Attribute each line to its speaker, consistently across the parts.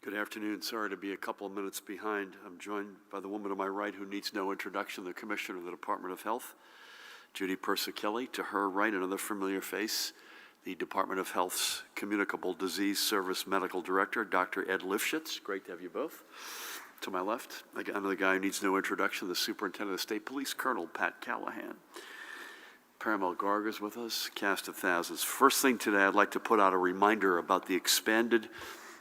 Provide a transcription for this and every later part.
Speaker 1: Good afternoon. Sorry to be a couple of minutes behind. I'm joined by the woman to my right who needs no introduction, the Commissioner of the Department of Health, Judy Persichilli. To her right, another familiar face, the Department of Health's Communicable Disease Service Medical Director, Dr. Ed Lifshitz. Great to have you both. To my left, another guy who needs no introduction, the Superintendent of State Police, Colonel Pat Callahan. Paramount Garga's with us, cast of thousands. First thing today, I'd like to put out a reminder about the expanded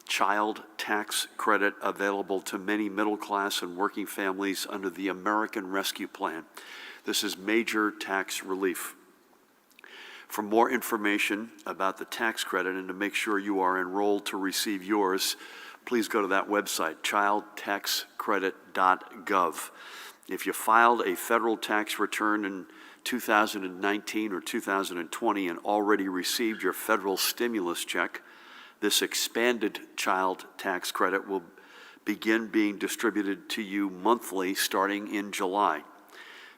Speaker 1: child tax credit available to many middle-class and working families under the American Rescue Plan. This is major tax relief. For more information about the tax credit and to make sure you are enrolled to receive yours, please go to that website, childtaxcredit.gov. If you filed a federal tax return in 2019 or 2020 and already received your federal stimulus check, this expanded child tax credit will begin being distributed to you monthly starting in July.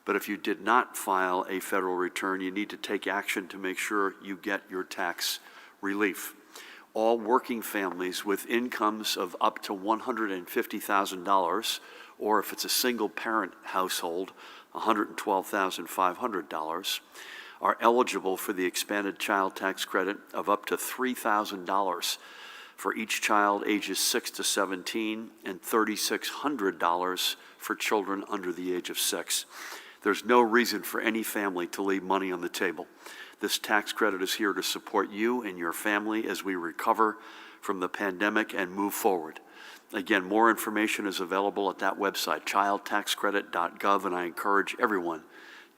Speaker 1: But if you did not file a federal return, you need to take action to make sure you get your tax relief. All working families with incomes of up to $150,000, or if it's a single parent household, $112,500, are eligible for the expanded child tax credit of up to $3,000 for each child ages 6 to 17 and $3,600 for children under the age of 6. There's no reason for any family to leave money on the table. This tax credit is here to support you and your family as we recover from the pandemic and move forward. Again, more information is available at that website, childtaxcredit.gov, and I encourage everyone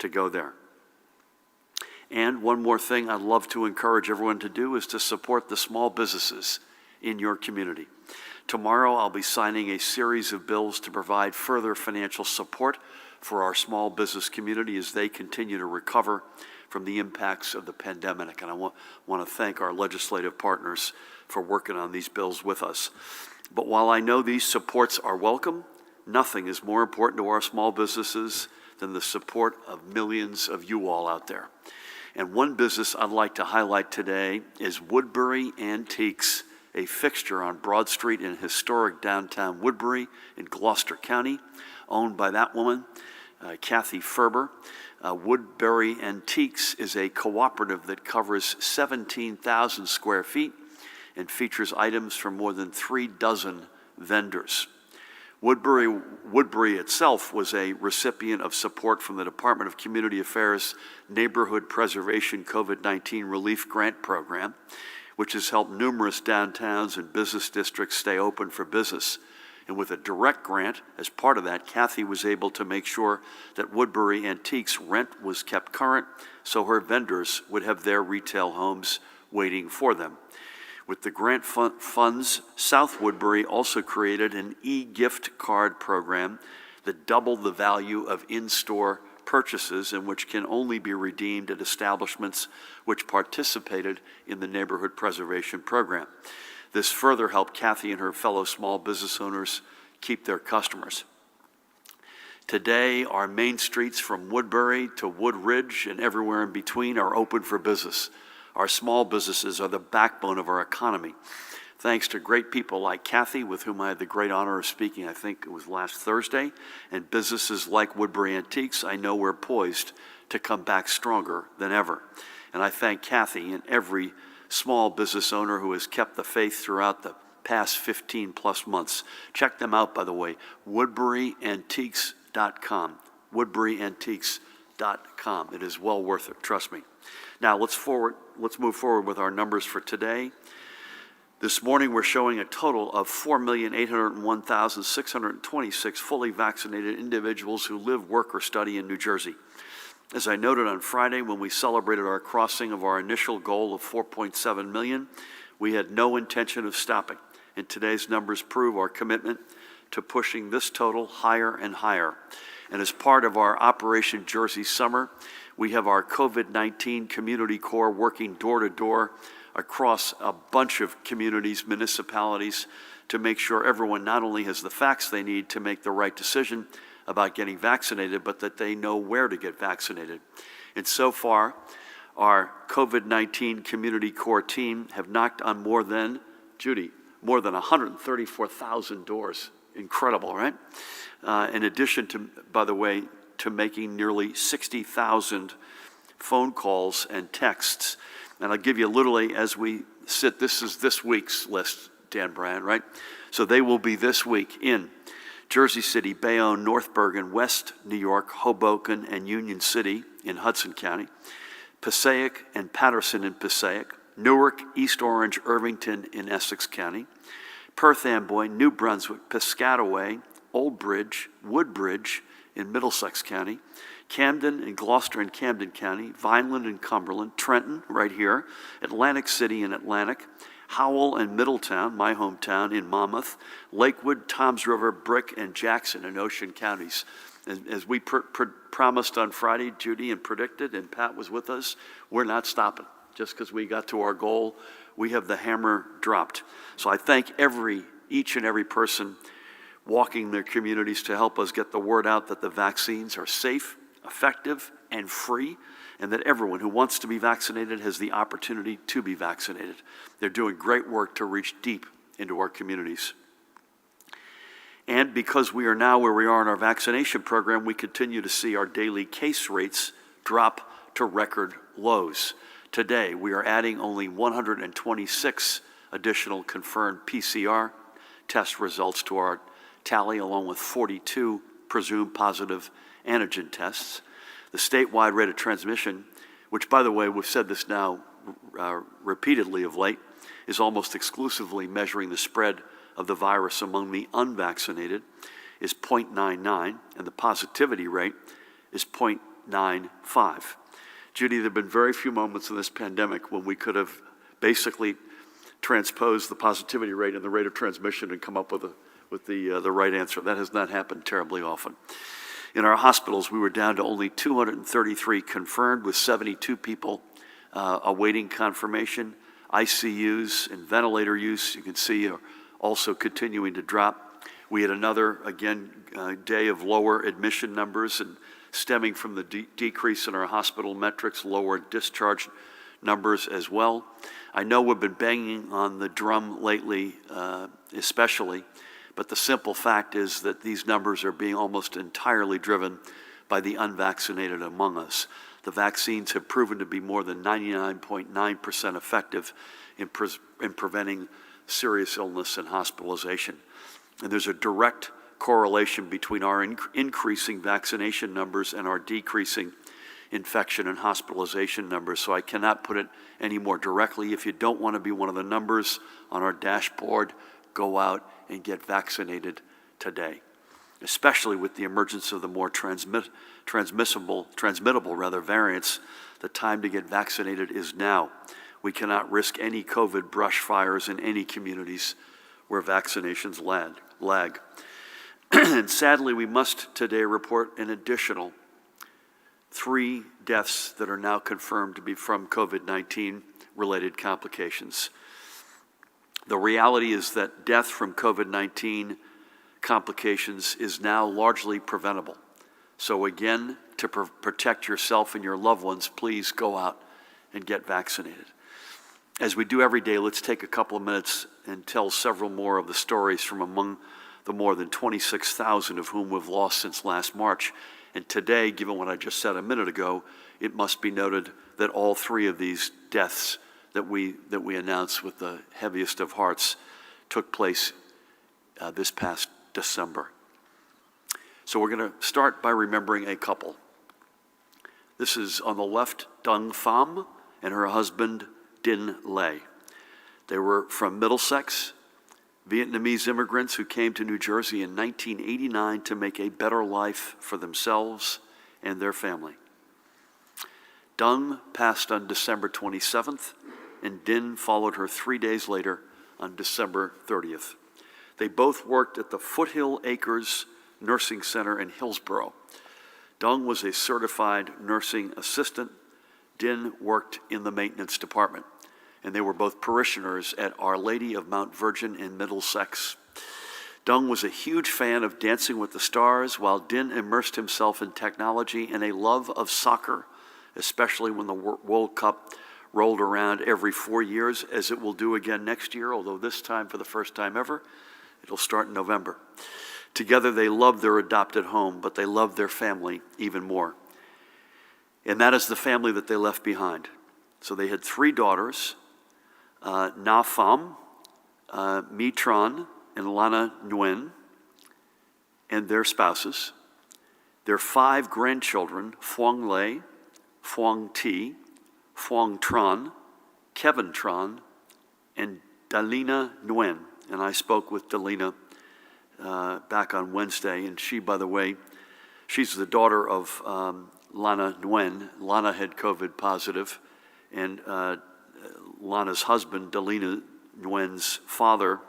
Speaker 1: to go there. And one more thing I'd love to encourage everyone to do is to support the small businesses in your community. Tomorrow I'll be signing a series of bills to provide further financial support for our small business community as they continue to recover from the impacts of the pandemic. And I want to thank our legislative partners for working on these bills with us. But while I know these supports are welcome, nothing is more important to our small businesses than the support of millions of you all out there. And one business I'd like to highlight today is Woodbury Antiques, a fixture on Broad Street in historic downtown Woodbury in Gloucester County, owned by that woman, Kathy Ferber. Woodbury Antiques is a cooperative that covers 17,000 square feet and features items from more than 36 vendors. Woodbury itself was a recipient of support from the Department of Community Affairs Neighborhood Preservation COVID-19 Relief Grant Program, which has helped numerous downtowns and business districts stay open for business. And with a direct grant, as part of that, Kathy was able to make sure that Woodbury Antiques rent was kept current so her vendors would have their retail homes waiting for them. With the grant funds, South Woodbury also created an e-gift card program that doubled the value of in-store purchases and which can only be redeemed at establishments which participated in the Neighborhood Preservation Program. This further helped Kathy and her fellow small business owners keep their customers. Today, our main streets from Woodbury to Woodridge and everywhere in between are open for business. Our small businesses are the backbone of our economy. Thanks to great people like Kathy, with whom I had the great honor of speaking, I think it was last Thursday, and businesses like Woodbury Antiques, I know we're poised to come back stronger than ever. And I thank Kathy and every small business owner who has kept the faith throughout the past 15 plus months. Check them out, by the way, woodburyantiques.com, woodburyantiques.com. It is well worth it, trust me. Now let's move forward with our numbers for today. This morning we're showing a total of 4,801,626 fully vaccinated individuals who live, work, or study in New Jersey. As I noted on Friday when we celebrated our crossing of our initial goal of 4.7 million, we had no intention of stopping. And today's numbers prove our commitment to pushing this total higher and higher. And as part of our Operation Jersey Summer, we have our COVID-19 Community Corps working door to door across a bunch of communities, municipalities, to make sure everyone not only has the facts they need to make the right decision about getting vaccinated, but that they know where to get vaccinated. And so far, our COVID-19 Community Corps team have knocked on more than, Judy, more than 134,000 doors. Incredible, right? In addition to, by the way, to making nearly 60,000 phone calls and texts. And I'll give you literally as we sit, this is this week's list, Dan Bryan, right? So they will be this week in Jersey City, Bayonne, North Bergen, West New York, Hoboken, and Union City in Hudson County, Passaic and Patterson in Passaic, Newark, East Orange, Irvington in Essex County, Perth Amboy, New Brunswick, Piscataway, Old Bridge, Woodbridge in Middlesex County, Camden and Gloucester in Camden County, Vineland and Cumberland, Trenton right here, Atlantic City in Atlantic, Howell and Middletown, my hometown, in Monmouth, Lakewood, Toms River, Brick, and Jackson in Ocean counties. As we promised on Friday, Judy, and predicted, and Pat was with us, we're not stopping. Just because we got to our goal, we have the hammer dropped. So I thank each and every person walking their communities to help us get the word out that the vaccines are safe, effective, and free, and that everyone who wants to be vaccinated has the opportunity to be vaccinated. They're doing great work to reach deep into our communities. And because we are now where we are in our vaccination program, we continue to see our daily case rates drop to record lows. Today, we are adding only 126 additional confirmed PCR test results to our tally, along with 42 presumed positive antigen tests. The statewide rate of transmission, which, by the way, we've said this now repeatedly of late, is almost exclusively measuring the spread of the virus among the unvaccinated, is 0.99, and the positivity rate is 0.95. Judy, there have been very few moments in this pandemic when we could have basically transposed the positivity rate and the rate of transmission and come up with the right answer. That has not happened terribly often. In our hospitals, we were down to only 233 confirmed, with 72 people awaiting confirmation. ICUs and ventilator use, you can see, are also continuing to drop. We had another, again, day of lower admission numbers, and stemming from the decrease in our hospital metrics, lower discharge numbers as well. I know we've been banging on the drum lately, especially, but the simple fact is that these numbers are being almost entirely driven by the unvaccinated among us. The vaccines have proven to be more than 99.9% effective in preventing serious illness and hospitalization. And there's a direct correlation between our increasing vaccination numbers and our decreasing infection and hospitalization numbers. So I cannot put it any more directly. If you don't want to be one of the numbers on our dashboard, go out and get vaccinated today, especially with the emergence of the more transmittable variants. The time to get vaccinated is now. We cannot risk any COVID brush fires in any communities where vaccinations lag. And sadly, we must today report an additional 3 deaths that are now confirmed to be from COVID-19 related complications. The reality is that death from COVID-19 complications is now largely preventable. So again, to protect yourself and your loved ones, please go out and get vaccinated. As we do every day, let's take a couple of minutes and tell several more of the stories from among the more than 26,000 of whom we've lost since last March. And today, given what I just said a minute ago, it must be noted that all 3 of these deaths that we announced with the heaviest of hearts took place this past December. So we're going to start by remembering a couple. This is on the left, Dung Pham and her husband, Din Lay. They were from Middlesex, Vietnamese immigrants who came to New Jersey in 1989 to make a better life for themselves and their family. Dung passed on December 27th, and Din followed her 3 days later on December 30th. They both worked at the Foothill Acres Nursing Center in Hillsborough. Dung was a certified nursing assistant. Din worked in the maintenance department, and they were both parishioners at Our Lady of Mount Virgin in Middlesex. Dung was a huge fan of Dancing with the Stars, while Din immersed himself in technology and a love of soccer, especially when the World Cup rolled around every 4 years, as it will do again next year, although this time, for the first time ever, it'll start in November. Together they love their adopted home, but they love their family even more. And that is the family that they left behind. So they had 3 daughters, Na Pham, Mi Tran, and Lana Nguyen, and their spouses. Their 5 grandchildren, Phuong Le, Phuong Thi, Phuong Tran, Kevin Tran, and Dalina Nguyen. And I spoke with Dalina back on Wednesday, and she, by the way, she's the daughter of Lana Nguyen. Lana had COVID positive, and Lana's husband, Dalina Nguyen's father,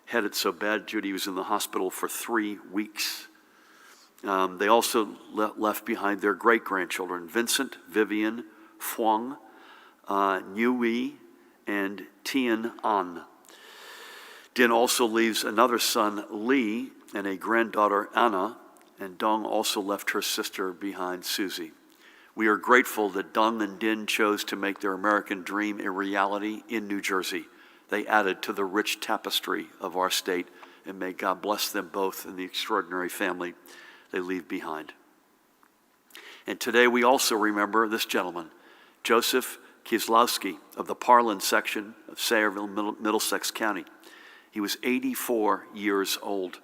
Speaker 1: had it so bad, Judy was in the hospital for 3 weeks. They also left behind their great-grandchildren, Vincent, Vivian, Phuong, Nui, and Tien An. Din also leaves another son, Lee, and a granddaughter, Anna, and Dong also left her sister behind, Susie. We are grateful that Dong and Din chose to make their American dream a reality in New Jersey. They added to the rich tapestry of our state, and may God bless them both and the extraordinary family they leave behind. And today we also remember this gentleman, Joseph Kieslowski of the Parlin section of Sayreville, Middlesex County. He was 84 years old.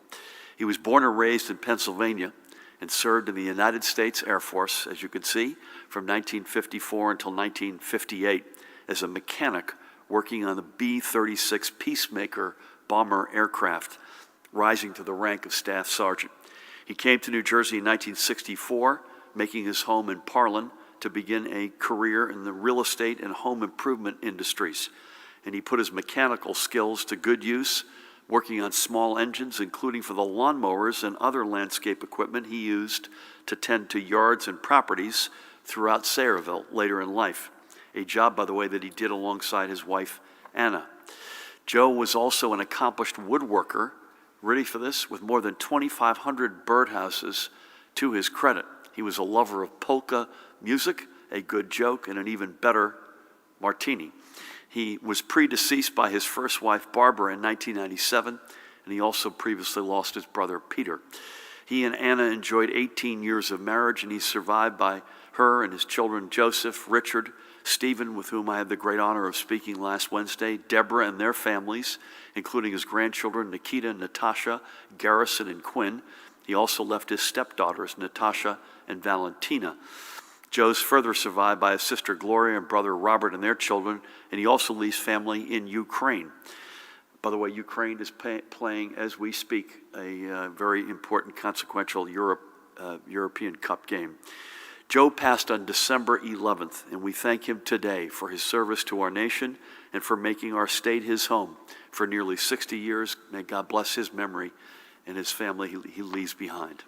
Speaker 1: He was born and raised in Pennsylvania and served in the United States Air Force, as you can see, from 1954 until 1958 as a mechanic working on the B-36 Peacemaker bomber aircraft, rising to the rank of staff sergeant. He came to New Jersey in 1964, making his home in Parlin to begin a career in the real estate and home improvement industries. And he put his mechanical skills to good use, working on small engines, including for the lawnmowers and other landscape equipment he used to tend to yards and properties throughout Sayreville later in life. A job, by the way, that he did alongside his wife, Anna. Joe was also an accomplished woodworker, ready for this, with more than 2,500 birdhouses to his credit. He was a lover of polka music, a good joke, and an even better martini. He was predeceased by his first wife, Barbara, in 1997, and he also previously lost his brother, Peter. He and Anna enjoyed 18 years of marriage, and he's survived by her and his children, Joseph, Richard, Stephen, with whom I had the great honor of speaking last Wednesday, Deborah and their families, including his grandchildren, Nikita, Natasha, Garrison, and Quinn. He also left his stepdaughters, Natasha and Valentina. Joe's further survived by his sister Gloria and brother Robert and their children, and he also leaves family in Ukraine. By the way, Ukraine is playing, as we speak, a very important, consequential European Cup game. Joe passed on December 11th, and we thank him today for his service to our nation and for making our state his home for nearly 60 years. May God bless his memory and his family he leaves behind.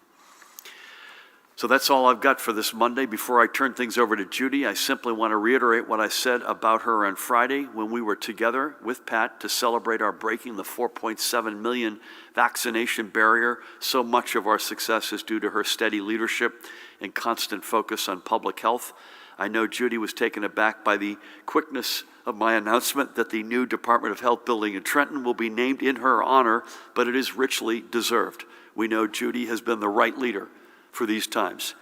Speaker 1: So that's all I've got for this Monday. Before I turn things over to Judy, I simply want to reiterate what I said about her on Friday when we were together with Pat to celebrate our breaking the 4.7 million vaccination barrier. So much of our success is due to her steady leadership and constant focus on public health. I know Judy was taken aback by the quickness of my announcement that the new Department of Health building in Trenton will be named in her honor, but it is richly deserved. We know Judy has been the right leader for these times.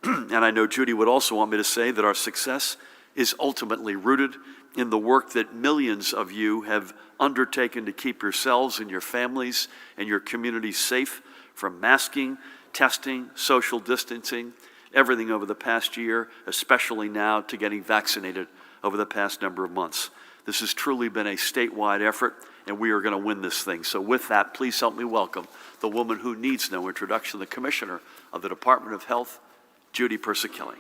Speaker 1: And I know Judy would also want me to say that our success is ultimately rooted in the work that millions of you have undertaken to keep yourselves and your families and your communities safe from masking, testing, social distancing, everything over the past year, especially now to getting vaccinated over the past number of months. This has truly been a statewide effort, and we are going to win this thing. So with that, please help me welcome the woman who needs no introduction, the Commissioner of the Department of Health, Judy Persichilli.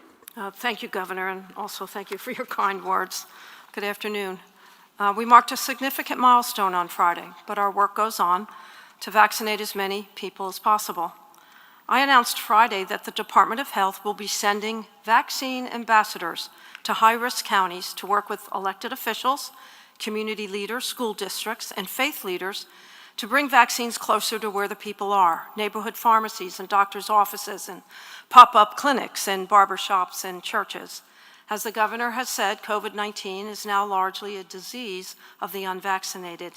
Speaker 2: Thank you, Governor, and also thank you for your kind words. Good afternoon. We marked a significant milestone on Friday, but our work goes on to vaccinate as many people as possible. I announced Friday that the Department of Health will be sending vaccine ambassadors to high-risk counties to work with elected officials, community leaders, school districts, and faith leaders to bring vaccines closer to where the people are, neighborhood pharmacies and doctors' offices and pop-up clinics and barbershops and churches. As the governor has said, COVID-19 is now largely a disease of the unvaccinated.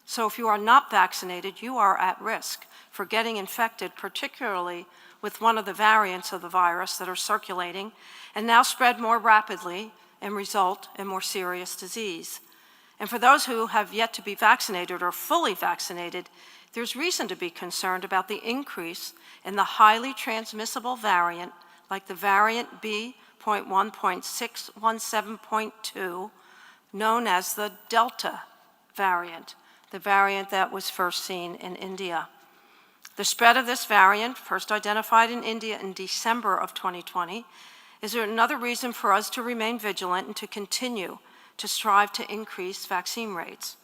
Speaker 2: So if you are not vaccinated, you are at risk for getting infected, particularly with one of the variants of the virus that are circulating and now spread more rapidly and result in more serious disease. And for those who have yet to be vaccinated or fully vaccinated, there's reason to be concerned about the increase in the highly transmissible variant, like the variant B.1.617.2, known as the Delta variant, the variant that was first seen in India. The spread of this variant, first identified in India in December of 2020, is another reason for us to remain vigilant and to continue to strive to increase vaccine rates.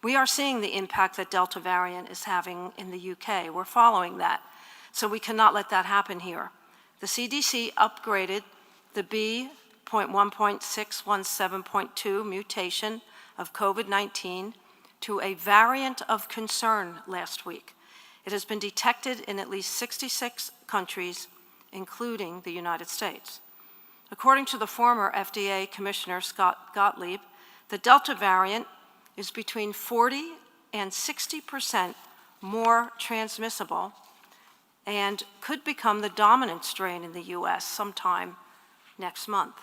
Speaker 2: We are seeing the impact that Delta variant is having in the UK. We're following that, so we cannot let that happen here. The CDC upgraded the B.1.617.2 mutation of COVID-19 to a variant of concern last week. It has been detected in at least 66 countries, including the United States. According to the former FDA Commissioner Scott Gottlieb, the Delta variant is between 40 and 60% more transmissible and could become the dominant strain in the US sometime next month.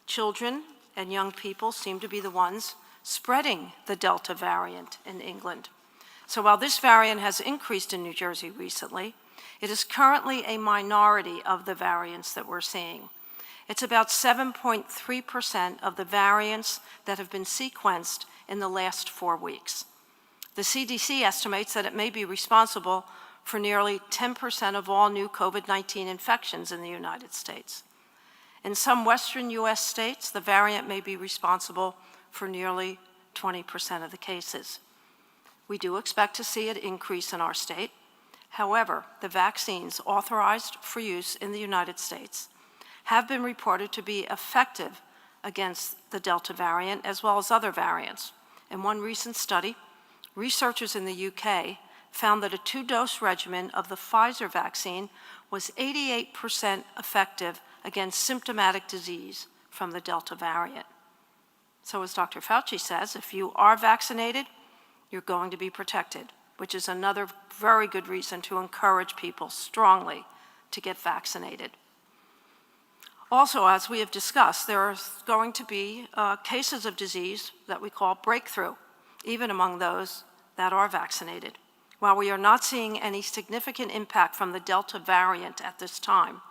Speaker 2: Children and young people seem to be the ones spreading the Delta variant in England. So while this variant has increased in New Jersey recently, it is currently a minority of the variants that we're seeing. It's about 7.3% of the variants that have been sequenced in the last 4 weeks. The CDC estimates that it may be responsible for nearly 10% of all new COVID-19 infections in the United States. In some western US states, the variant may be responsible for nearly 20% of the cases. We do expect to see an increase in our state. However, the vaccines authorized for use in the United States have been reported to be effective against the Delta variant as well as other variants. In one recent study, researchers in the UK found that a 2-dose regimen of the Pfizer vaccine was 88% effective against symptomatic disease from the Delta variant. So as Dr. Fauci says, if you are vaccinated, you're going to be protected, which is another very good reason to encourage people strongly to get vaccinated. Also, as we have discussed, there are going to be cases of disease that we call breakthrough, even among those that are vaccinated. While we are not seeing any significant impact from the Delta variant at this time,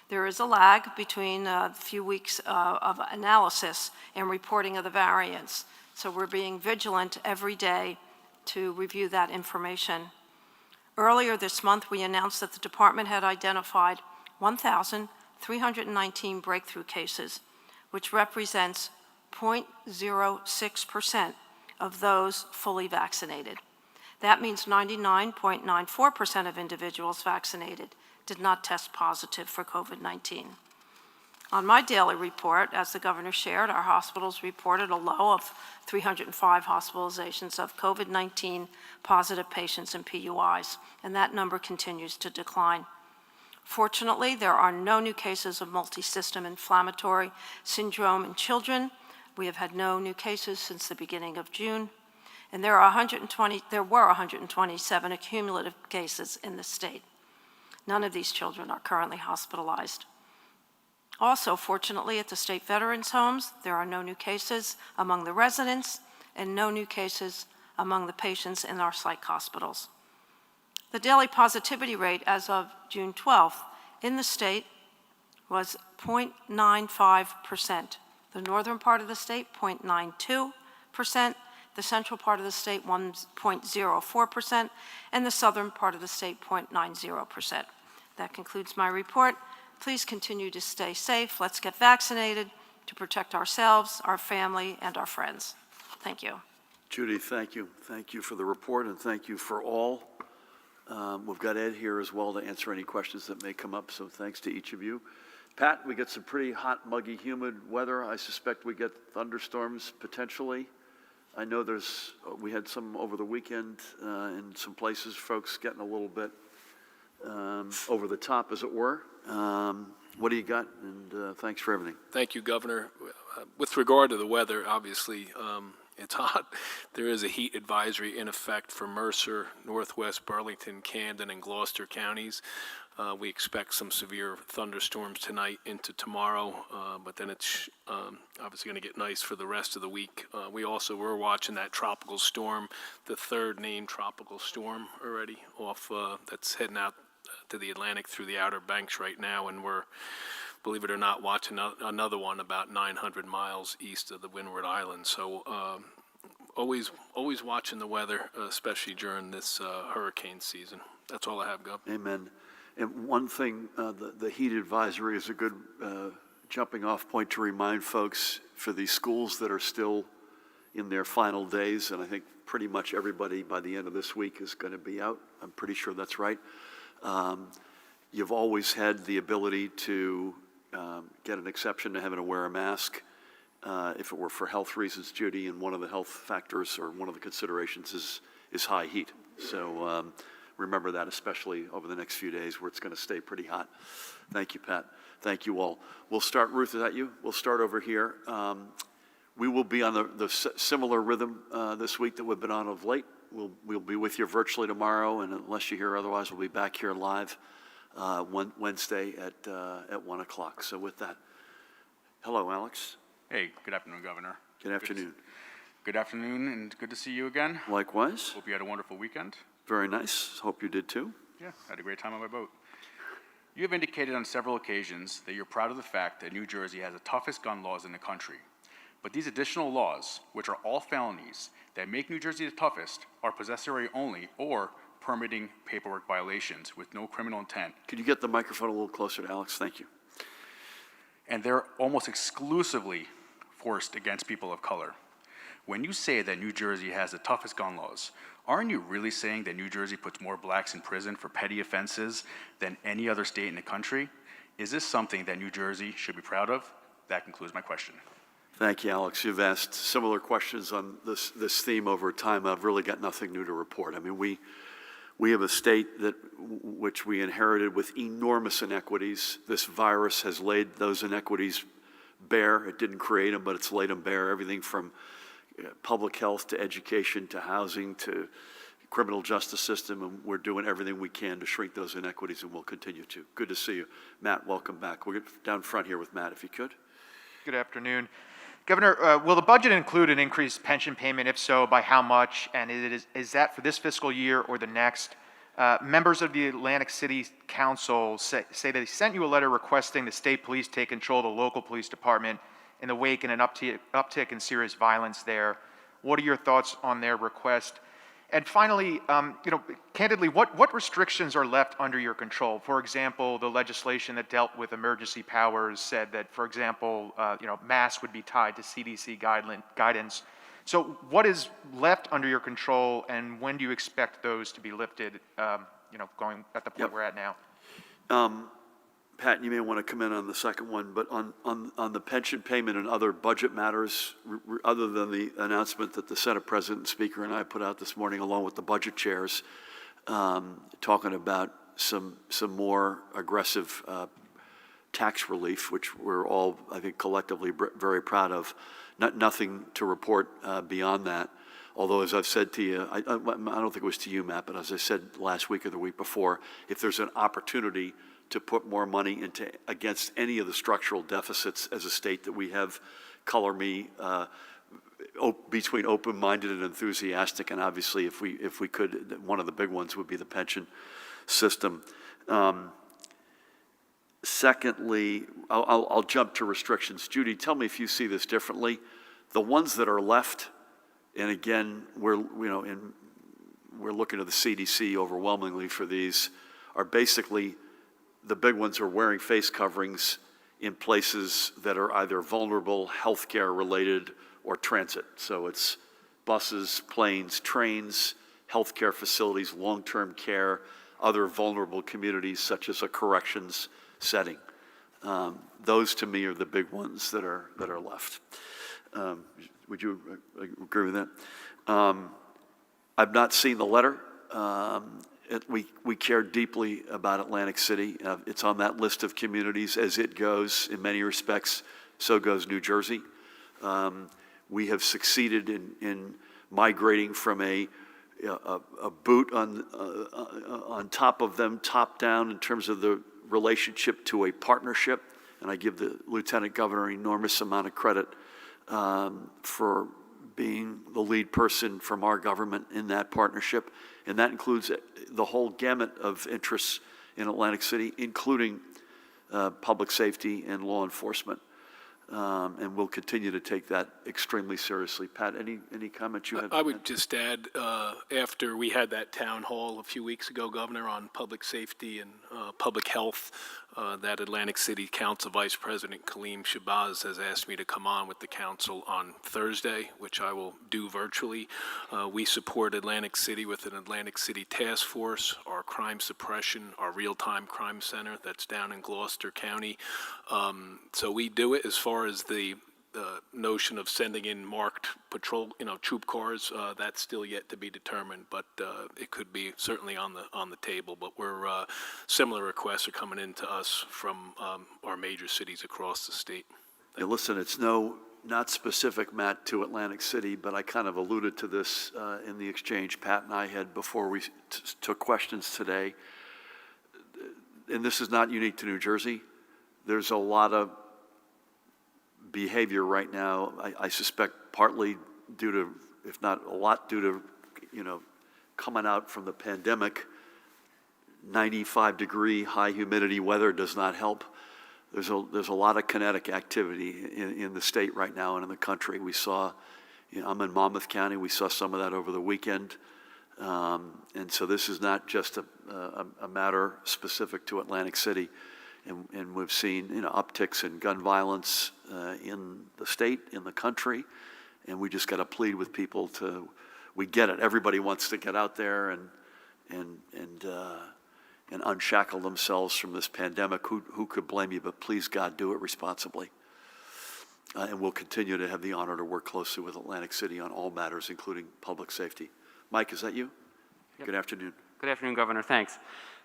Speaker 2: there is a lag between a few weeks of analysis and reporting of the variants. So we're being vigilant every day to review that information. Earlier this month, we announced that the department had identified 1,319 breakthrough cases, which represents 0.06% of those fully vaccinated. That means 99.94% of individuals vaccinated did not test positive for COVID-19. On my daily report, as the governor shared, our hospitals reported a low of 305 hospitalizations of COVID-19 positive patients and PUIs, and that number continues to decline. Fortunately, there are no new cases of multisystem inflammatory syndrome in children. We have had no new cases since the beginning of June, and there were 127 cumulative cases in the state. None of these children are currently hospitalized. Also, fortunately, at the state veterans' homes, there are no new cases among the residents and no new cases among the patients in our psych hospitals. The daily positivity rate as of June 12th in the state was 0.95%. The northern part of the state, 0.92%. The central part of the state, 1.04%, and the southern part of the state, 0.90%. That concludes my report. Please continue to stay safe. Let's get vaccinated to protect ourselves, our family, and our friends. Thank you.
Speaker 1: Judy, thank you. Thank you for the report, and thank you for all. We've got Ed here as well to answer any questions that may come up, so thanks to each of you. Pat, we get some pretty hot, muggy, humid weather. I suspect we get thunderstorms potentially. I know we had some over the weekend in some places, folks getting a little bit over the top, as it were. What do you got? And thanks for everything.
Speaker 3: Thank you, Governor. With regard to the weather, obviously, it's hot. There is a heat advisory in effect for Mercer, Northwest Burlington, Camden, and Gloucester counties. We expect some severe thunderstorms tonight into tomorrow, but then it's obviously going to get nice for the rest of the week. We're watching that tropical storm, the third named tropical storm already off, that's heading out to the Atlantic through the Outer Banks right now, and we're, believe it or not, watching another one about 900 miles east of the Windward Islands. So always watching the weather, especially during this hurricane season. That's all I have, Gov.
Speaker 1: Amen. And one thing, the heat advisory is a good jumping off point to remind folks for these schools that are still in their final days, and I think pretty much everybody by the end of this week is going to be out. I'm pretty sure that's right. You've always had the ability to get an exception to having to wear a mask if it were for health reasons, Judy, and one of the health factors or one of the considerations is high heat. So remember that, especially over the next few days where it's going to stay pretty hot. Thank you, Pat. Thank you all. We'll start, Ruth, is that you? We'll start over here. We will be on the similar rhythm this week that we've been on of late. We'll be with you virtually tomorrow, and unless you hear otherwise, we'll be back here live Wednesday at 1 o'clock. So with that, hello, Alex.
Speaker 4: Hey, good afternoon, Governor.
Speaker 1: Good afternoon.
Speaker 4: Good afternoon, and good to see you again.
Speaker 1: Likewise.
Speaker 4: Hope you had a wonderful weekend.
Speaker 1: Very nice. Hope you did too.
Speaker 4: Yeah, had a great time on my boat. You have indicated on several occasions that you're proud of the fact that New Jersey has the toughest gun laws in the country. But these additional laws, which are all felonies, that make New Jersey the toughest are possessory only or permitting paperwork violations with no criminal intent.
Speaker 1: Could you get the microphone a little closer to Alex? Thank you.
Speaker 4: And they're almost exclusively forced against people of color. When you say that New Jersey has the toughest gun laws, aren't you really saying that New Jersey puts more blacks in prison for petty offenses than any other state in the country? Is this something that New Jersey should be proud of? That concludes my question.
Speaker 1: Thank you, Alex. You've asked similar questions on this theme over time. I've really got nothing new to report. I mean, we have a state which we inherited with enormous inequities. This virus has laid those inequities bare. It didn't create them, but it's laid them bare. Everything from public health to education to housing to criminal justice system, and we're doing everything we can to shrink those inequities, and we'll continue to. Good to see you. Matt, welcome back. We'll get down front here with Matt, if you could.
Speaker 5: Good afternoon. Governor, will the budget include an increased pension payment? If so, by how much? And is that for this fiscal year or the next? Members of the Atlantic City Council say they sent you a letter requesting the state police take control of the local police department in the wake of an uptick in serious violence there. What are your thoughts on their request? And finally, candidly, what restrictions are left under your control? For example, the legislation that dealt with emergency powers said that, for example, masks would be tied to CDC guidance. So what is left under your control, and when do you expect those to be lifted, going at the point we're at now?
Speaker 1: Pat, you may want to come in on the second one, but on the pension payment and other budget matters, other than the announcement that the Senate President and Speaker and I put out this morning, along with the budget chairs, talking about some more aggressive tax relief, which we're all, I think, collectively very proud of. Nothing to report beyond that. Although, as I've said to you, I don't think it was to you, Matt, but as I said last week or the week before, if there's an opportunity to put more money against any of the structural deficits as a state that we have, color me between open-minded and enthusiastic, and obviously if we could, one of the big ones would be the pension system. Secondly, I'll jump to restrictions. Judy, tell me if you see this differently. The ones that are left, and again, we're looking to the CDC overwhelmingly for these, are basically the big ones are wearing face coverings in places that are either vulnerable, healthcare related, or transit. So it's buses, planes, trains, healthcare facilities, long-term care, other vulnerable communities such as a corrections setting. Those to me are the big ones that are left. Would you agree with that? I've not seen the letter. we care deeply about Atlantic City. It's on that list of communities. As it goes, in many respects, so goes New Jersey. We have succeeded in migrating from a boot on top of them, top down in terms of the relationship, to a partnership. And I give the Lieutenant Governor an enormous amount of credit for being the lead person from our government in that partnership. And that includes the whole gamut of interests in Atlantic City, including public safety and law enforcement. And we'll continue to take that extremely seriously. Pat, any comments you had?
Speaker 3: I would just add, after we had that town hall a few weeks ago, Governor, on public safety and public health, that Atlantic City Council Vice President Kaleem Shabazz has asked me to come on with the council on Thursday, which I will do virtually. We support Atlantic City with an Atlantic City Task Force, our crime suppression, our real-time crime center that's down in Gloucester County. So we do it. As far as the notion of sending in marked patrol, troop cars, that's still yet to be determined, but it could be certainly on the table. But similar requests are coming in to us from our major cities across the state.
Speaker 1: Yeah, listen, it's not specific, Matt, to Atlantic City, but I kind of alluded to this in the exchange Pat and I had before we took questions today. And this is not unique to New Jersey. There's a lot of behavior right now, I suspect partly due to, if not a lot due to, coming out from the pandemic. 95-degree high humidity weather does not help. There's a lot of kinetic activity in the state right now and in the country. We saw, I'm in Monmouth County, we saw some of that over the weekend. And so this is not just a matter specific to Atlantic City. And we've seen upticks in gun violence in the state, in the country, and we just got to plead with people to. We get it. Everybody wants to get out there and unshackle themselves from this pandemic. Who could blame you? But please, God, do it responsibly. And we'll continue to have the honor to work closely with Atlantic City on all matters, including public safety. Mike, is that you?
Speaker 6: Yep.
Speaker 1: Good afternoon.
Speaker 6: Good afternoon, Governor. Thanks.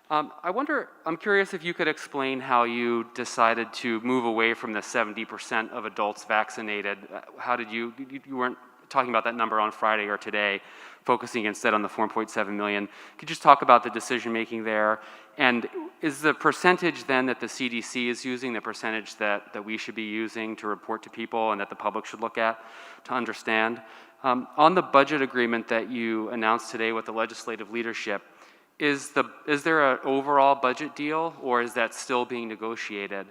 Speaker 6: I'm curious if you could explain how you decided to move away from the 70% of adults vaccinated. How did you weren't talking about that number on Friday or today, focusing instead on the 4.7 million. Could you just talk about the decision making there? And is the percentage then that the CDC is using the percentage that we should be using to report to people and that the public should look at to understand? On the budget agreement that you announced today with the legislative leadership, is there an overall budget deal, or is that still being negotiated?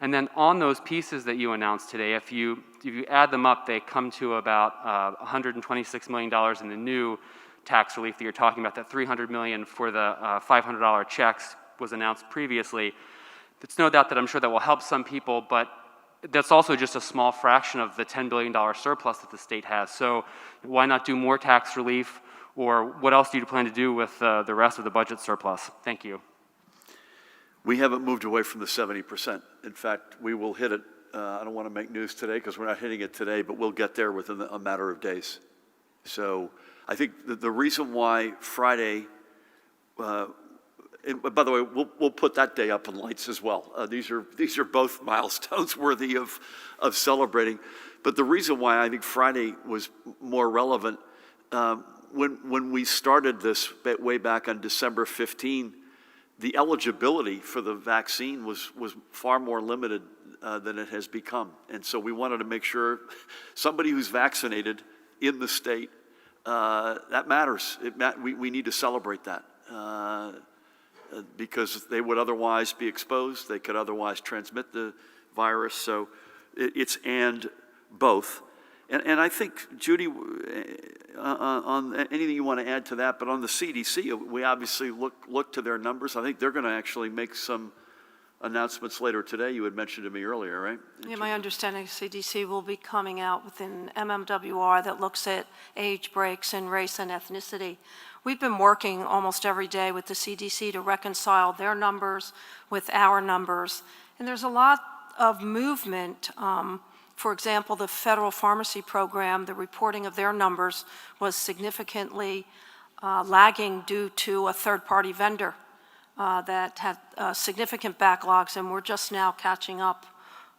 Speaker 6: And then on those pieces that you announced today, if you add them up, they come to about $126 million in the new tax relief that you're talking about. That $300 million for the $500 checks was announced previously. It's no doubt that I'm sure that will help some people, but that's also just a small fraction of the $10 billion surplus that the state has. So why not do more tax relief? Or what else do you plan to do with the rest of the budget surplus? Thank you.
Speaker 1: We haven't moved away from the 70%. In fact, we will hit it. I don't want to make news today because we're not hitting it today, but we'll get there within a matter of days. So I think the reason why Friday, by the way, we'll put that day up in lights as well. These are both milestones worthy of celebrating. But the reason why I think Friday was more relevant, when we started this way back on December 15, the eligibility for the vaccine was far more limited than it has become. And so we wanted to make sure somebody who's vaccinated in the state, that matters. We need to celebrate that because they would otherwise be exposed. They could otherwise transmit the virus. So it's and both. And I think, Judy, on anything you want to add to that, but on the CDC, we obviously look to their numbers. I think they're going to actually make some announcements later today. You had mentioned to me earlier, right?
Speaker 2: Yeah, my understanding is CDC will be coming out with an MMWR that looks at age breaks and race and ethnicity. We've been working almost every day with the CDC to reconcile their numbers with our numbers. And there's a lot of movement. For example, the federal pharmacy program, the reporting of their numbers was significantly lagging due to a third-party vendor that had significant backlogs, and we're just now catching up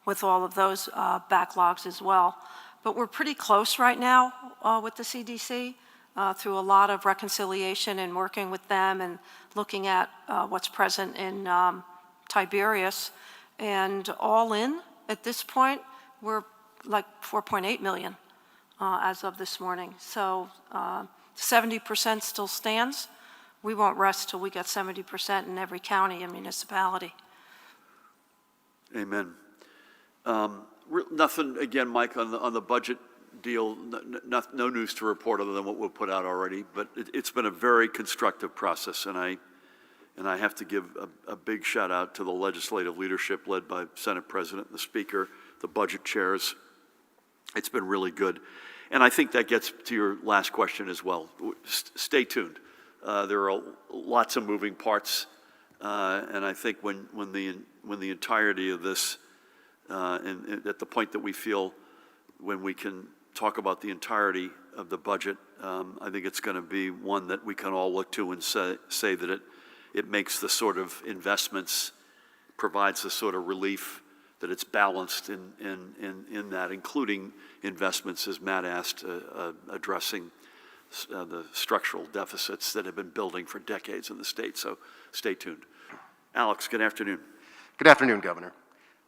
Speaker 2: with all of those backlogs as well. But we're pretty close right now with the CDC through a lot of reconciliation and working with them and looking at what's present in Tiberius. And all in, at this point, we're like 4.8 million as of this morning. So 70% still stands. We won't rest till we get 70% in every county and municipality.
Speaker 1: Amen. Nothing, again, Mike, on the budget deal, no news to report other than what we'll put out already, but it's been a very constructive process, and I have to give a big shout out to the legislative leadership led by Senate President and the Speaker, the budget chairs. It's been really good. And I think that gets to your last question as well. Stay tuned. There are lots of moving parts, and I think when the entirety of this, and at the point that we feel when we can talk about the entirety of the budget, I think it's going to be one that we can all look to and say that it makes the sort of investments, provides the sort of relief, that it's balanced in that, including investments, as Matt asked, addressing the structural deficits that have been building for decades in the state. So stay tuned. Alex, good afternoon.
Speaker 7: Good afternoon, Governor.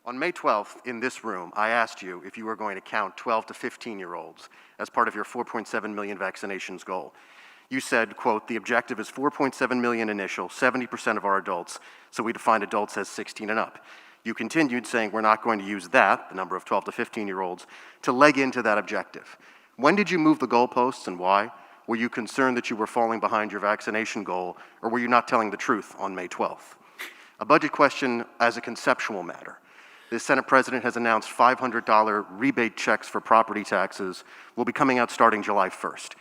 Speaker 7: On May 12th, in this room, I asked you if you were going to count 12 to 15-year-olds as part of your 4.7 million vaccinations goal. You said, quote, the objective is 4.7 million initial, 70% of our adults, so we define adults as 16 and up. You continued saying we're not going to use that, the number of 12 to 15-year-olds, to leg into that objective. When did you move the goalposts and why? Were you concerned that you were falling behind your vaccination goal, or were you not telling the truth on May 12th? A budget question as a conceptual matter. The Senate President has announced $500 rebate checks for property taxes will be coming out starting July 1st.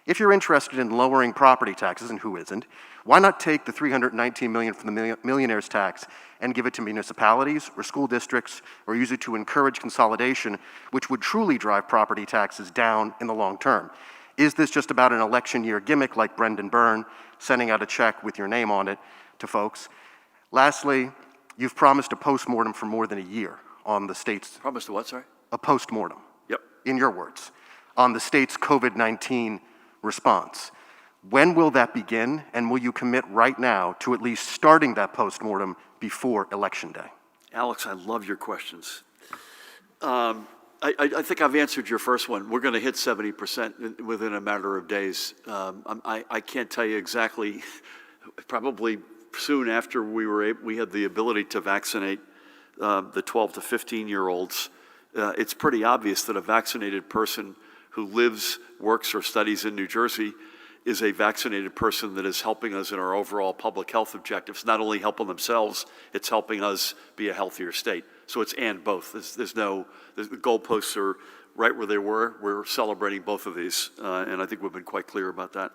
Speaker 7: If you're interested in lowering property taxes, and who isn't, why not take the $319 million from the Millionaires Tax and give it to municipalities or school districts, or use it to encourage consolidation, which would truly drive property taxes down in the long term? Is this just about an election year gimmick like Brendan Byrne, sending out a check with your name on it to folks? Lastly, you've promised a postmortem for more than a year on the state's...
Speaker 1: Promised a what, sorry?
Speaker 7: A postmortem.
Speaker 1: Yep.
Speaker 7: In your words, on the state's COVID-19 response. When will that begin, and will you commit right now to at least starting that postmortem before Election Day? Alex,
Speaker 1: I love your questions. I think I've answered your first one. We're going to hit 70% within a matter of days. I can't tell you exactly, probably soon after we had the ability to vaccinate the 12 to 15-year-olds. It's pretty obvious that a vaccinated person who lives, works, or studies in New Jersey is a vaccinated person that is helping us in our overall public health objectives. Not only helping themselves, it's helping us be a healthier state. So it's and both. The goalposts are right where they were. We're celebrating both of these, and I think we've been quite clear about that.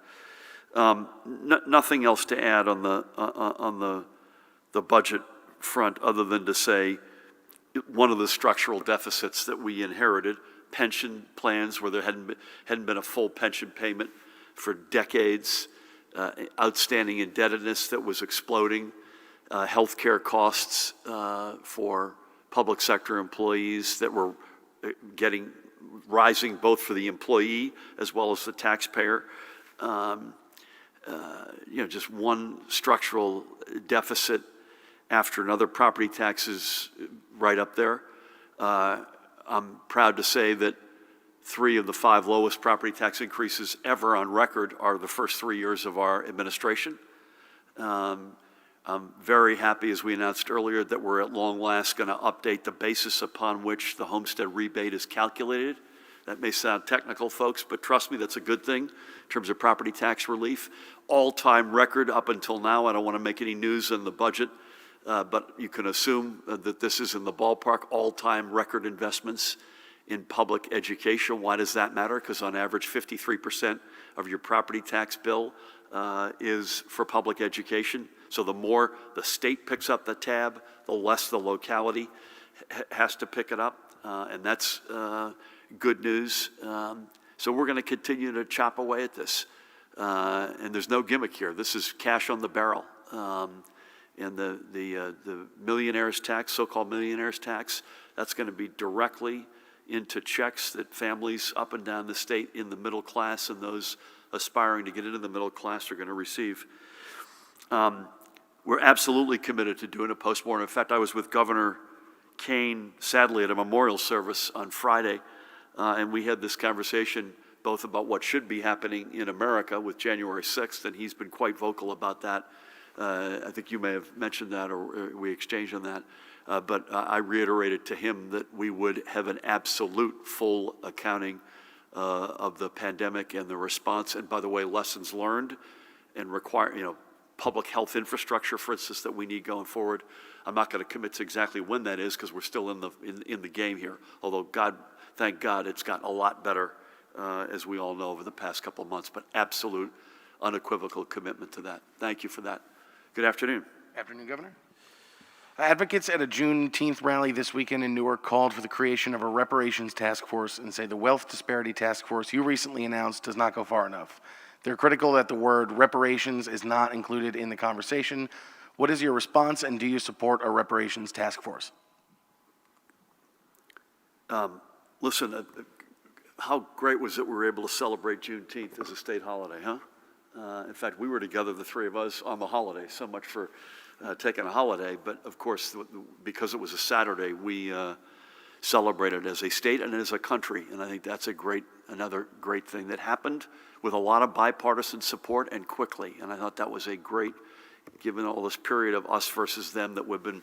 Speaker 1: Nothing else to add on the budget front other than to say one of the structural deficits that we inherited, pension plans where there hadn't been a full pension payment for decades, outstanding indebtedness that was exploding, healthcare costs for public sector employees that were rising both for the employee as well as the taxpayer. Just one structural deficit after another. Property taxes right up there. I'm proud to say that 3 of the 5 lowest property tax increases ever on record are the first 3 years of our administration. I'm very happy, as we announced earlier, that we're at long last going to update the basis upon which the homestead rebate is calculated. That may sound technical, folks, but trust me, that's a good thing in terms of property tax relief. All-time record up until now. I don't want to make any news in the budget, but you can assume that this is in the ballpark. All-time record investments in public education. Why does that matter? Because on average, 53% of your property tax bill is for public education. So the more the state picks up the tab, the less the locality has to pick it up, and that's good news. So we're going to continue to chop away at this. and there's no gimmick here. This is cash on the barrel. And the Millionaires Tax, so-called Millionaires Tax, that's going to be directly into checks that families up and down the state in the middle class and those aspiring to get into the middle class are going to receive. We're absolutely committed to doing a postmortem. In fact, I was with Governor Kane, sadly, at a memorial service on Friday, and we had this conversation both about what should be happening in America with January 6th, and he's been quite vocal about that. I think you may have mentioned that, or we exchanged on that. But I reiterated to him that we would have an absolute full accounting of the pandemic and the response. And by the way, lessons learned and require, public health infrastructure, for instance, that we need going forward. I'm not going to commit to exactly when that is because we're still in the game here. Although thank God, it's gotten a lot better, as we all know, over the past couple of months. But absolute, unequivocal commitment to that. Thank you for that. Good afternoon.
Speaker 8: Afternoon, Governor. Advocates at a Juneteenth rally this weekend in Newark called for the creation of a reparations task force and say the wealth disparity task force you recently announced does not go far enough. They're critical that the word reparations is not included in the conversation. What is your response, and do you support a reparations task force?
Speaker 1: Listen, how great was it we were able to celebrate Juneteenth as a state holiday, huh? In fact, we were together, the three of us, on the holiday. So much for taking a holiday. But of course, because it was a Saturday, we celebrated as a state and as a country. And I think that's another great thing that happened with a lot of bipartisan support and quickly. And I thought that was a great, given all this period of us versus them that we've been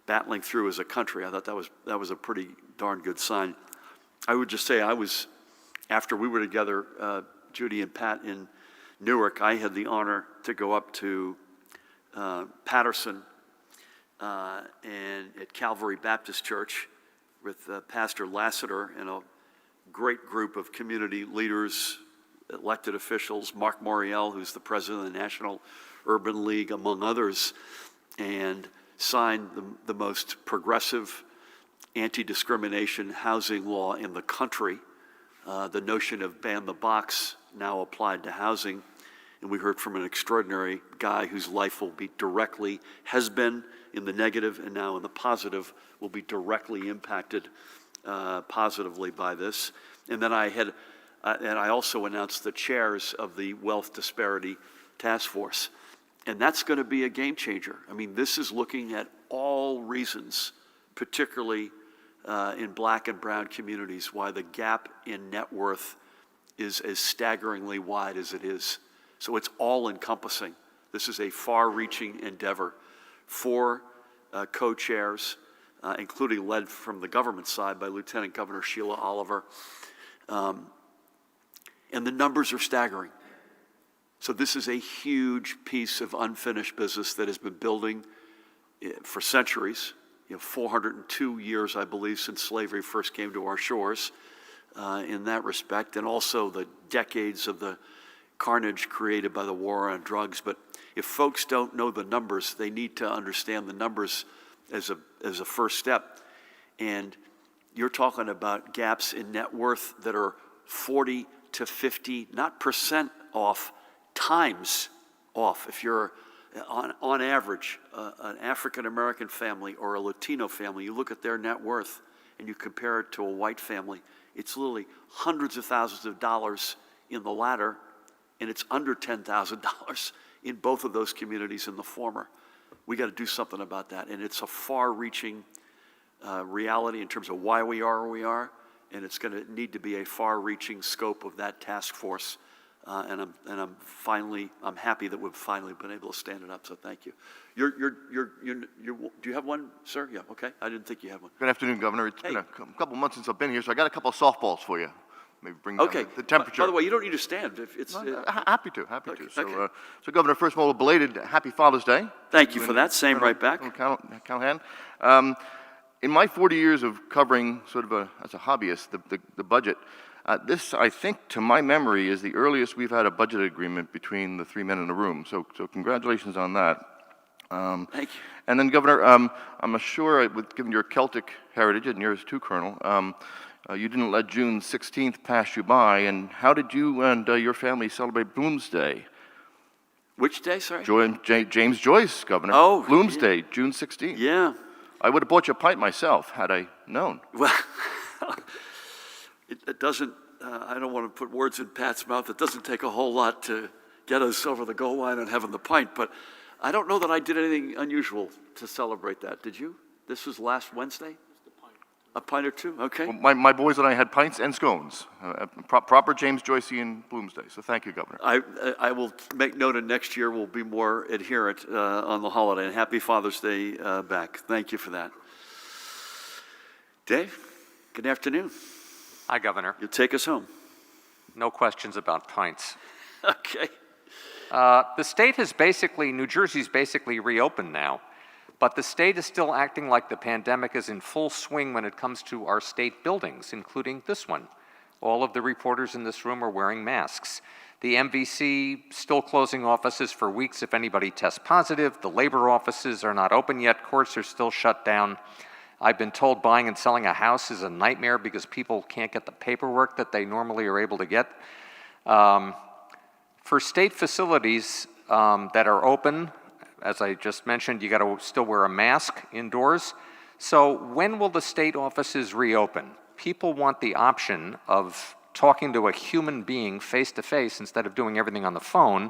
Speaker 1: battling through as a country. I thought that was a pretty darn good sign. I would just say after we were together, Judy and Pat in Newark, I had the honor to go up to Patterson and at Calvary Baptist Church with Pastor Lassiter and a great group of community leaders, elected officials, Mark Moriel, who's the president of the National Urban League, among others, and signed the most progressive anti-discrimination housing law in the country. The notion of ban the box now applied to housing. And we heard from an extraordinary guy whose life has been in the negative and now in the positive, will be directly impacted positively by this. And then I also announced the chairs of the Wealth Disparity Task Force. And that's going to be a game changer. I mean, this is looking at all reasons, particularly in black and brown communities, why the gap in net worth is as staggeringly wide as it is. So it's all-encompassing. This is a far-reaching endeavor. 4 co-chairs, including led from the government side by Lieutenant Governor Sheila Oliver. And the numbers are staggering. So this is a huge piece of unfinished business that has been building for centuries. 402 years, I believe, since slavery first came to our shores in that respect, and also the decades of the carnage created by the war on drugs. But if folks don't know the numbers, they need to understand the numbers as a first step. And you're talking about gaps in net worth that are 40 to 50, not percent off, times off. If you're on average, an African-American family or a Latino family, you look at their net worth and you compare it to a white family, it's literally hundreds of thousands of dollars in the latter, and it's under $10,000 in both of those communities in the former. We got to do something about that, and it's a far-reaching reality in terms of why we are where we are, and it's going to need to be a far-reaching scope of that task force. And I'm happy that we've finally been able to stand it up. So thank you. Do you have one, sir? Yeah. Okay. I didn't think you had one.
Speaker 9: Good afternoon, Governor. It's been a couple months since I've been here, so I got a couple of softballs for you. Maybe bring down the temperature.
Speaker 1: By the way, you don't need to stand. If it's
Speaker 9: happy to.
Speaker 1: Okay.
Speaker 9: So, Governor, first of all, a belated Happy Father's Day.
Speaker 1: Thank you for that. Same right back.
Speaker 9: Callahan. In my 40 years of covering, sort of as a hobbyist, the budget. This, I think, to my memory, is the earliest we've had a budget agreement between the 3 men in the room. So congratulations on that.
Speaker 1: Thank you.
Speaker 9: And then, Governor, I'm sure, given your Celtic heritage and yours too, Colonel, You didn't let June 16th pass you by, and how did you and your family celebrate Bloomsday?
Speaker 1: Which day, sorry?
Speaker 9: James Joyce, Governor.
Speaker 1: Oh,
Speaker 9: Bloomsday, June 16th.
Speaker 1: Yeah.
Speaker 9: I would have bought you a pint myself had I known.
Speaker 1: Well, it doesn't, I don't want to put words in Pat's mouth. It doesn't take a whole lot to get us over the goal line on having the pint, but I don't know that I did anything unusual to celebrate that. Did you? This was last Wednesday? A pint or two? Okay.
Speaker 9: Well, my boys and I had pints and scones. Proper James Joycean Bloomsday. So thank you, Governor.
Speaker 1: I will make note of next year we'll be more adherent on the holiday. And happy Father's Day back. Thank you for that. Dave, good afternoon.
Speaker 10: Hi, Governor.
Speaker 1: You'll take us home.
Speaker 10: No questions about pints.
Speaker 1: Okay.
Speaker 10: The state has basically, New Jersey's basically reopened now, but the state is still acting like the pandemic is in full swing when it comes to our state buildings, including this one. All of the reporters in this room are wearing masks. The MVC still closing offices for weeks if anybody tests positive. The labor offices are not open yet. Courts are still shut down. I've been told buying and selling a house is a nightmare because people can't get the paperwork that they normally are able to get. For state facilities that are open, as I just mentioned, you got to still wear a mask indoors. So when will the state offices reopen? People want the option of talking to a human being face to face instead of doing everything on the phone.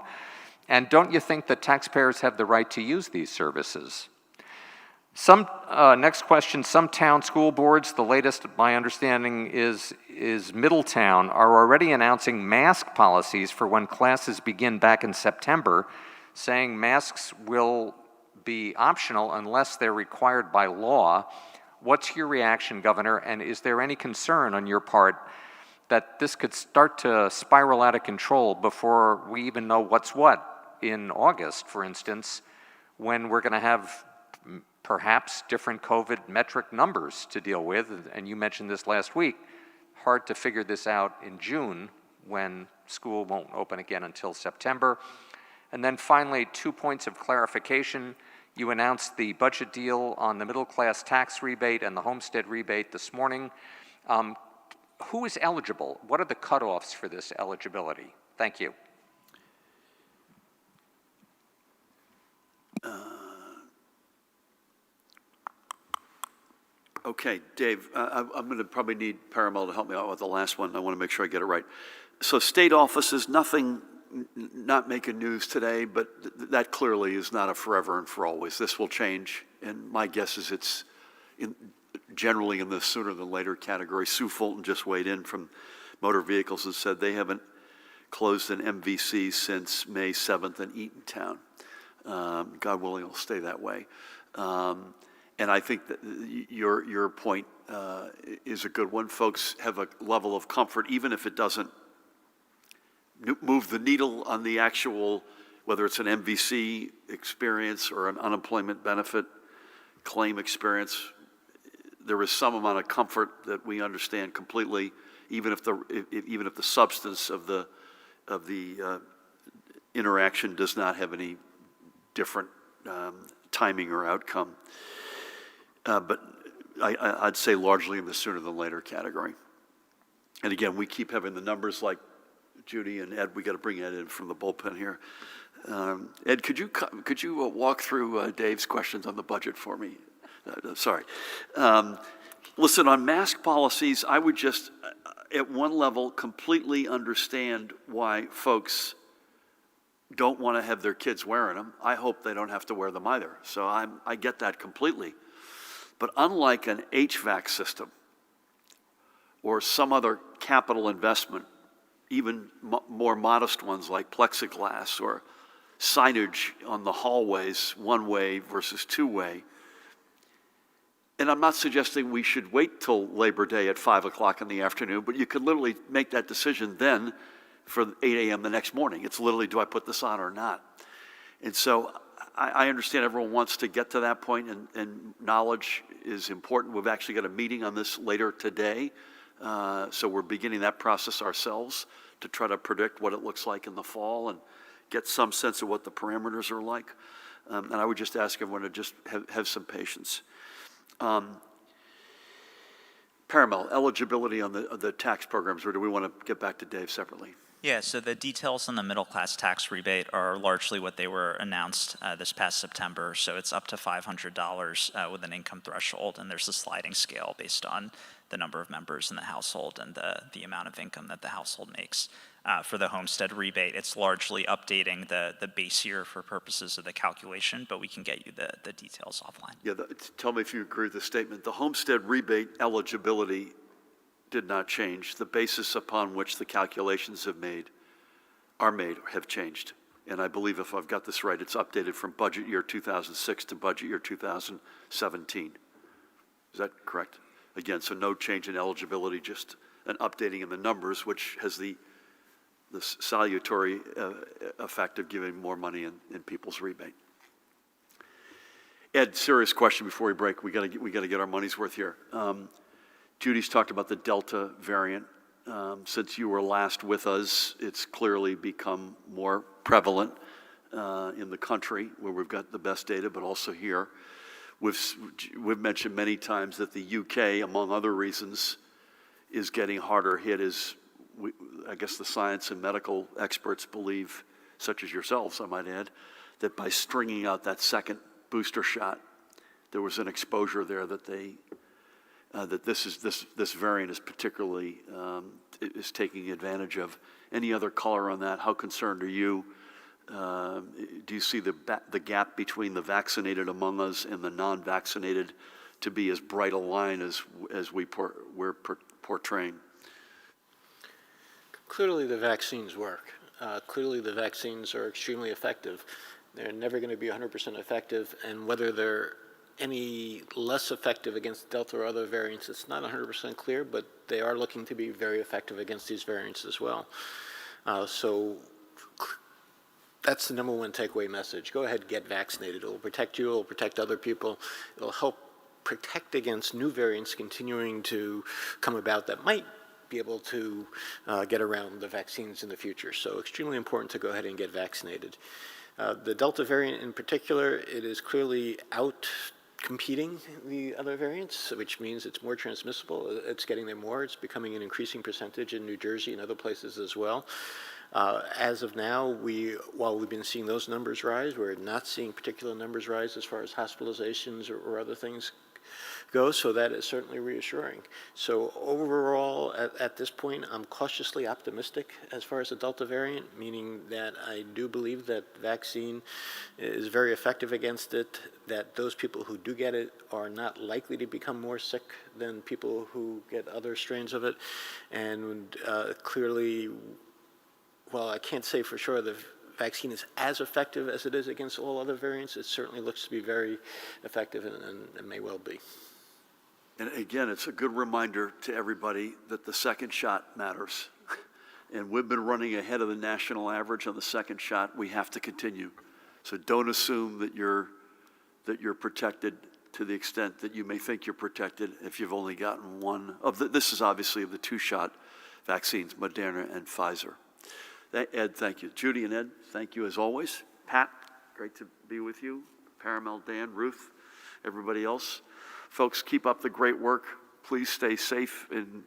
Speaker 10: And don't you think that taxpayers have the right to use these services? Next question, some town school boards, the latest, my understanding is Middletown, are already announcing mask policies for when classes begin back in September, saying masks will be optional unless they're required by law. What's your reaction, Governor, and is there any concern on your part that this could start to spiral out of control before we even know what's what in August, for instance, when we're going to have perhaps different COVID metric numbers to deal with, and you mentioned this last week, hard to figure this out in June when school won't open again until September. And then finally, 2 points of clarification. You announced the budget deal on the middle class tax rebate and the homestead rebate this morning. Who is eligible? What are the cutoffs for this eligibility? Thank you.
Speaker 1: Okay, Dave, I'm going to probably need Parimal to help me out with the last one. I want to make sure I get it right. So state offices, nothing, not making news today, but that clearly is not a forever and for always. This will change, and my guess is it's generally in the sooner than later category. Sue Fulton just weighed in from Motor Vehicles and said they haven't closed an MVC since May 7th in Eatontown. God willing, it'll stay that way. And I think that your point is a good one. Folks have a level of comfort, even if it doesn't move the needle on the actual, whether it's an MVC experience or an unemployment benefit claim experience. There is some amount of comfort that we understand completely, even if the substance of the interaction does not have any different timing or outcome. But I'd say largely in the sooner than later category. And again, we keep having the numbers like Judy and Ed. We got to bring Ed in from the bullpen here. Ed, could you walk through Dave's questions on the budget for me? Sorry. Listen, on mask policies, I would just, at one level, completely understand why folks don't want to have their kids wearing them. I hope they don't have to wear them either. So I get that completely. But unlike an HVAC system or some other capital investment, even more modest ones like plexiglass or signage on the hallways, one-way versus two-way, and I'm not suggesting we should wait till Labor Day at 5 o'clock in the afternoon, but you could literally make that decision then for 8 a.m. the next morning. It's literally, do I put this on or not? And so I understand everyone wants to get to that point, and knowledge is important. We've actually got a meeting on this later today, so we're beginning that process ourselves to try to predict what it looks like in the fall and get some sense of what the parameters are like. And I would just ask everyone to just have some patience. Paramount, eligibility on the tax programs, or do we want to get back to Dave separately?
Speaker 11: Yeah, so the details on the middle class tax rebate are largely what they were announced this past September. So it's up to $500 with an income threshold, and there's a sliding scale based on the number of members in the household and the amount of income that the household makes. For the homestead rebate, it's largely updating the base year for purposes of the calculation, but we can get you the details offline.
Speaker 1: Yeah, tell me if you agree with the statement. The homestead rebate eligibility did not change. The basis upon which the calculations have changed. And I believe, if I've got this right, it's updated from budget year 2006 to budget year 2017. Is that correct? Again, so no change in eligibility, just an updating in the numbers, which has the salutary effect of giving more money in people's rebate. Ed, serious question before we break. We got to get our money's worth here. Judy's talked about the Delta variant. Since you were last with us, it's clearly become more prevalent in the country, where we've got the best data, but also here. We've mentioned many times that the UK, among other reasons, is getting harder hit. I guess the science and medical experts believe, such as yourselves, I might add, that by stringing out that second booster shot, there was an exposure there that that this variant is particularly is taking advantage of. Any other color on that? How concerned are you? Do you see the gap between the vaccinated among us and the non-vaccinated to be as bright a line as we're portraying?
Speaker 12: Clearly, the vaccines work. Clearly, the vaccines are extremely effective. They're never going to be 100% effective, and whether they're any less effective against Delta or other variants, it's not 100% clear, but they are looking to be very effective against these variants as well. So that's the number one takeaway message. Go ahead and get vaccinated. It will protect you. It will protect other people. It will help protect against new variants continuing to come about that might be able to get around the vaccines in the future. So extremely important to go ahead and get vaccinated. The Delta variant in particular, it is clearly out-competing the other variants, which means it's more transmissible. It's getting there more. It's becoming an increasing percentage in New Jersey and other places as well. As of now, while we've been seeing those numbers rise, we're not seeing particular numbers rise as far as hospitalizations or other things go, so that is certainly reassuring. So overall, at this point, I'm cautiously optimistic as far as the Delta variant, meaning that I do believe that vaccine is very effective against it, that those people who do get it are not likely to become more sick than people who get other strains of it, and clearly, while I can't say for sure the vaccine is as effective as it is against all other variants, it certainly looks to be very effective and may well be.
Speaker 1: And again, it's a good reminder to everybody that the second shot matters. And we've been running ahead of the national average on the second shot. We have to continue. So don't assume that you're protected to the extent that you may think you're protected if you've only gotten one of this is obviously of the two-shot vaccines, Moderna and Pfizer. Ed, thank you. Judy and Ed, thank you as always. Pat, great to be with you. Paramel, Dan, Ruth, everybody else. Folks, keep up the great work. Please stay safe and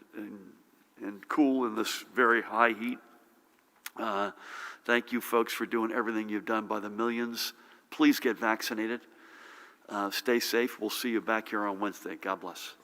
Speaker 1: cool in this very high heat. Thank you, folks, for doing everything you've done by the millions. Please get vaccinated. Stay safe. We'll see you back here on Wednesday. God bless.